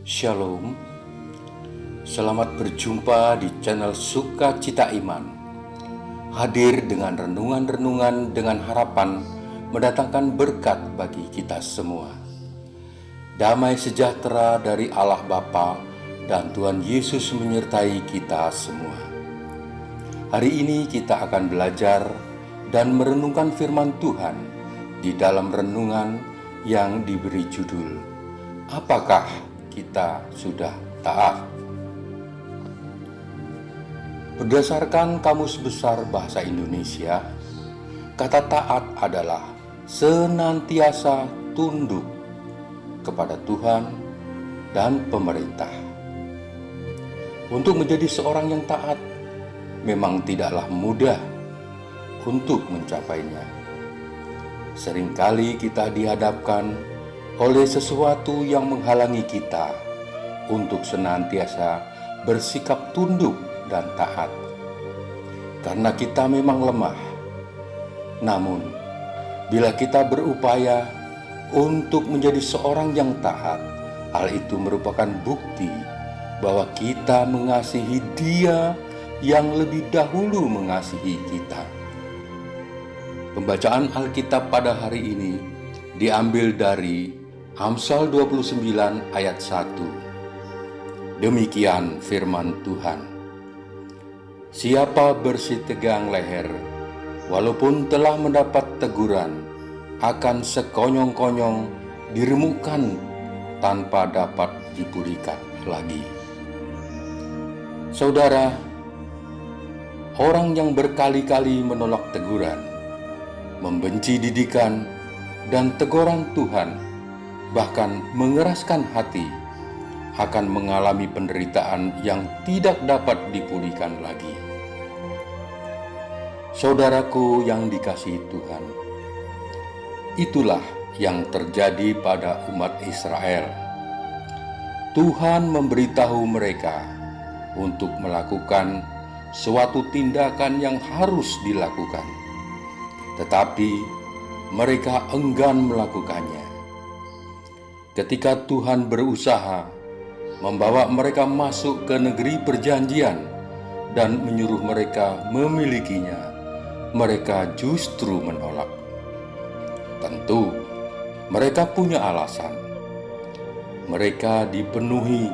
Shalom, selamat berjumpa di channel Sukacita Iman. Hadir dengan renungan-renungan dengan harapan mendatangkan berkat bagi kita semua. Damai sejahtera dari Allah Bapa dan Tuhan Yesus menyertai kita semua. Hari ini kita akan belajar dan merenungkan firman Tuhan di dalam renungan yang diberi judul Apakah kita sudah taat? Berdasarkan Kamus Besar Bahasa Indonesia, kata taat adalah senantiasa tunduk kepada Tuhan dan pemerintah. Untuk menjadi seorang yang taat memang tidaklah mudah untuk mencapainya. Seringkali kita dihadapkan oleh sesuatu yang menghalangi kita untuk senantiasa bersikap tunduk dan taat. Karena kita memang lemah. Namun, bila kita berupaya untuk menjadi seorang yang taat, hal itu merupakan bukti bahwa kita mengasihi Dia yang lebih dahulu mengasihi kita. Pembacaan Alkitab pada hari ini diambil dari Amsal 29 ayat 1. Demikian firman Tuhan. Siapa bersih tegang leher, walaupun telah mendapat teguran, akan sekonyong-konyong diremukkan tanpa dapat dipulihkan lagi. Saudara, orang yang berkali-kali menolak teguran, membenci didikan dan teguran Tuhan, bahkan mengeraskan hati, akan mengalami penderitaan yang tidak dapat dipulihkan lagi. Saudaraku yang dikasihi Tuhan, itulah yang terjadi pada umat Israel. Tuhan memberitahu mereka untuk melakukan suatu tindakan yang harus dilakukan, tetapi mereka enggan melakukannya. Ketika Tuhan berusaha membawa mereka masuk ke negeri perjanjian dan menyuruh mereka memilikinya, mereka justru menolak. Tentu, mereka punya alasan. Mereka dipenuhi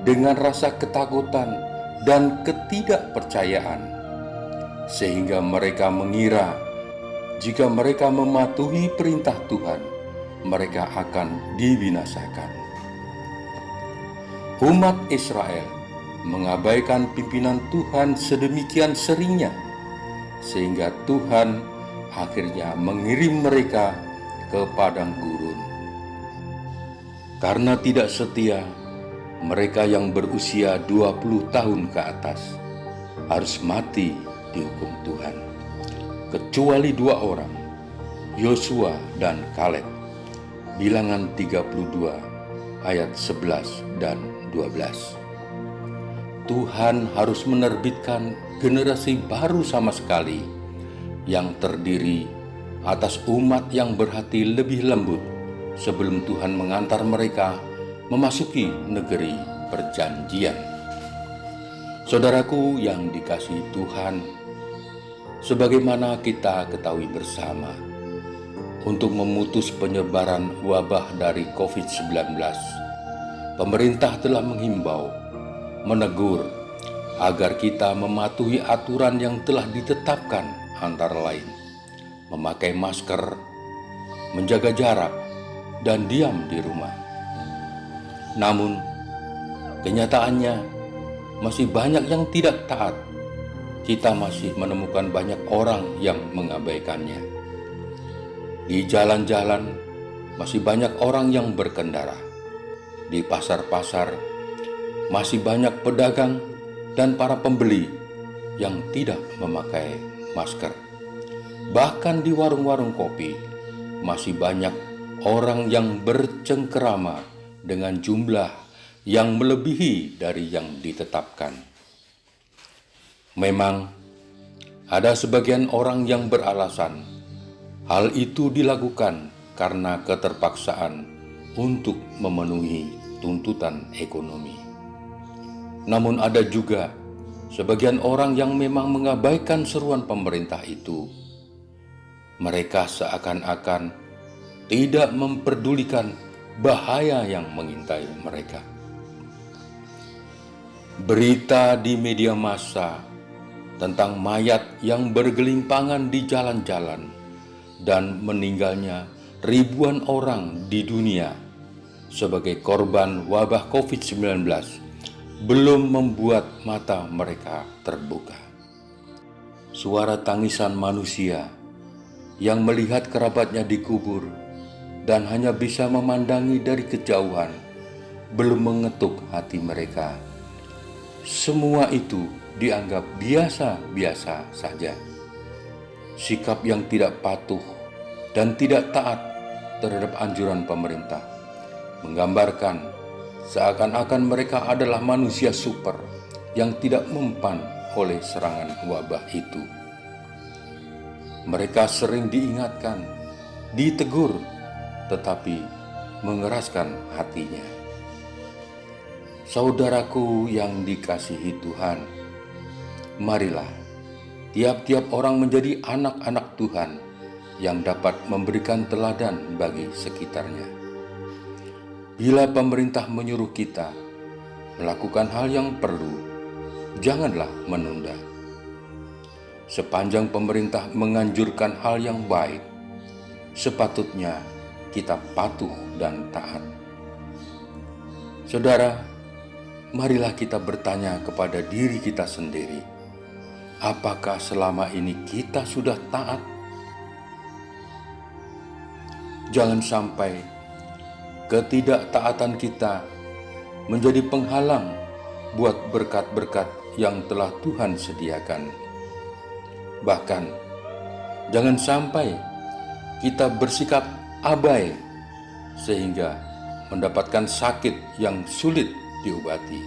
dengan rasa ketakutan dan ketidakpercayaan, sehingga mereka mengira jika mereka mematuhi perintah Tuhan, mereka akan dibinasakan. Umat Israel mengabaikan pimpinan Tuhan sedemikian seringnya, sehingga Tuhan akhirnya mengirim mereka ke padang gurun. Karena tidak setia, mereka yang berusia 20 tahun ke atas harus mati dihukum Tuhan, kecuali 2 orang, Yosua dan Kaleb. Bilangan 32 ayat 11 dan 12. Tuhan harus menerbitkan generasi baru sama sekali yang terdiri atas umat yang berhati lebih lembut sebelum Tuhan mengantar mereka memasuki negeri perjanjian. Saudaraku yang dikasihi Tuhan, sebagaimana kita ketahui bersama, untuk memutus penyebaran wabah dari COVID-19, pemerintah telah menghimbau, menegur, agar kita mematuhi aturan yang telah ditetapkan, antara lain memakai masker, menjaga jarak, dan diam di rumah. Namun, kenyataannya masih banyak yang tidak taat. Kita masih menemukan banyak orang yang mengabaikannya. Di jalan-jalan masih banyak orang yang berkendara. Di pasar-pasar masih banyak pedagang dan para pembeli yang tidak memakai masker. Bahkan di warung-warung kopi masih banyak orang yang bercengkerama dengan jumlah yang melebihi dari yang ditetapkan. Memang ada sebagian orang yang beralasan hal itu dilakukan karena keterpaksaan untuk memenuhi tuntutan ekonomi. Namun ada juga sebagian orang yang memang mengabaikan seruan pemerintah itu. Mereka seakan-akan tidak memperdulikan bahaya yang mengintai mereka. Berita di media massa tentang mayat yang bergelimpangan di jalan-jalan dan meninggalnya ribuan orang di dunia sebagai korban wabah COVID-19 belum membuat mata mereka terbuka. Suara tangisan manusia yang melihat kerabatnya dikubur dan hanya bisa memandangi dari kejauhan belum mengetuk hati mereka. Semua itu dianggap biasa-biasa saja. Sikap yang tidak patuh dan tidak taat terhadap anjuran pemerintah menggambarkan seakan-akan mereka adalah manusia super yang tidak mempan oleh serangan wabah itu. Mereka sering diingatkan, ditegur, tetapi mengeraskan hatinya. Saudaraku yang dikasihi Tuhan, marilah tiap-tiap orang menjadi anak-anak Tuhan yang dapat memberikan teladan bagi sekitarnya. Bila pemerintah menyuruh kita melakukan hal yang perlu, janganlah menunda. Sepanjang pemerintah menganjurkan hal yang baik, sepatutnya kita patuh dan taat. Saudara, marilah kita bertanya kepada diri kita sendiri, apakah selama ini kita sudah taat? Jangan sampai ketidaktaatan kita menjadi penghalang buat berkat-berkat yang telah Tuhan sediakan. Bahkan, jangan sampai kita bersikap abai sehingga mendapatkan sakit yang sulit diobati.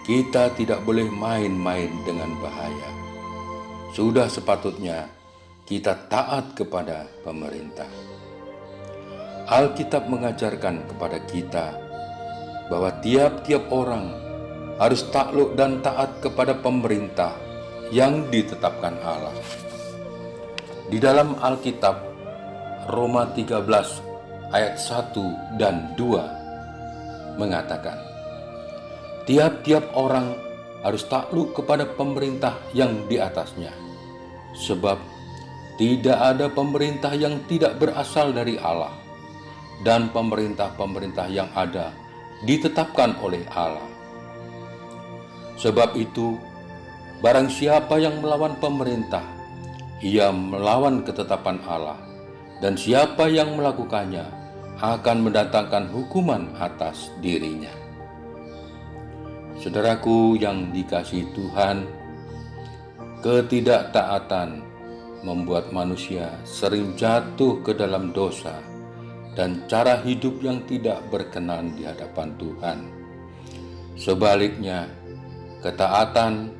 Kita tidak boleh main-main dengan bahaya. Sudah sepatutnya kita taat kepada pemerintah. Alkitab mengajarkan kepada kita bahwa tiap-tiap orang harus takluk dan taat kepada pemerintah yang ditetapkan Allah. Di dalam Alkitab, Roma 13 ayat 1 dan 2 mengatakan, tiap-tiap orang harus takluk kepada pemerintah yang di atasnya, sebab tidak ada pemerintah yang tidak berasal dari Allah, dan pemerintah-pemerintah yang ada ditetapkan oleh Allah. Sebab itu, barang siapa yang melawan pemerintah, ia melawan ketetapan Allah, dan siapa yang melakukannya akan mendatangkan hukuman atas dirinya. Saudaraku yang dikasihi Tuhan, ketidaktaatan membuat manusia sering jatuh ke dalam dosa dan cara hidup yang tidak berkenan di hadapan Tuhan. Sebaliknya, ketaatan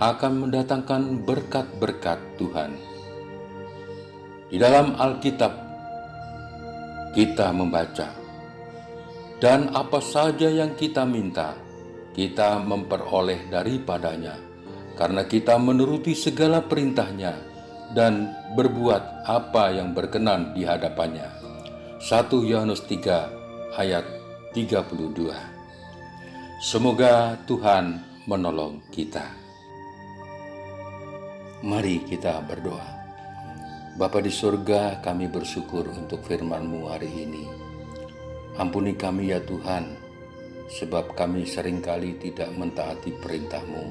akan mendatangkan berkat-berkat Tuhan. Di dalam Alkitab, kita membaca, dan apa saja yang kita minta, kita memperoleh daripadanya, karena kita menuruti segala perintahnya dan berbuat apa yang berkenan di hadapannya. 1 Yohanes 3 ayat 32. Semoga Tuhan menolong kita. Mari kita berdoa. Bapa di surga, kami bersyukur untuk firman-Mu hari ini. Ampuni kami ya Tuhan, sebab kami seringkali tidak mentaati perintah-Mu.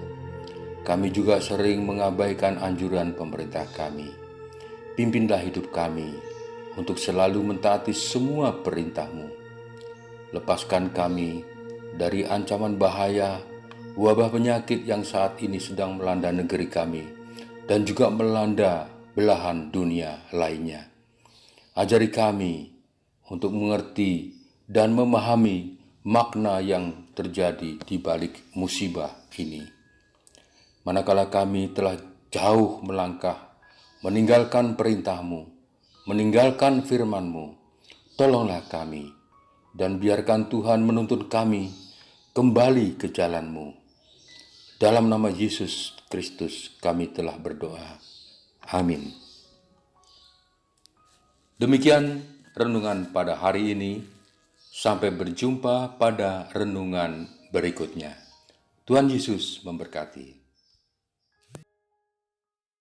Kami juga sering mengabaikan anjuran pemerintah kami. Pimpinlah hidup kami untuk selalu mentaati semua perintah-Mu. Lepaskan kami dari ancaman bahaya, wabah penyakit yang saat ini sedang melanda negeri kami, dan juga melanda belahan dunia lainnya. Ajari kami untuk mengerti dan memahami makna yang terjadi di balik musibah ini. Manakala kami telah jauh melangkah, meninggalkan perintah-Mu, meninggalkan firman-Mu, tolonglah kami dan biarkan Tuhan menuntun kami kembali ke jalan-Mu. Dalam nama Yesus Kristus kami telah berdoa. Amin. Demikian renungan pada hari ini. Sampai berjumpa pada renungan berikutnya. Tuhan Yesus memberkati.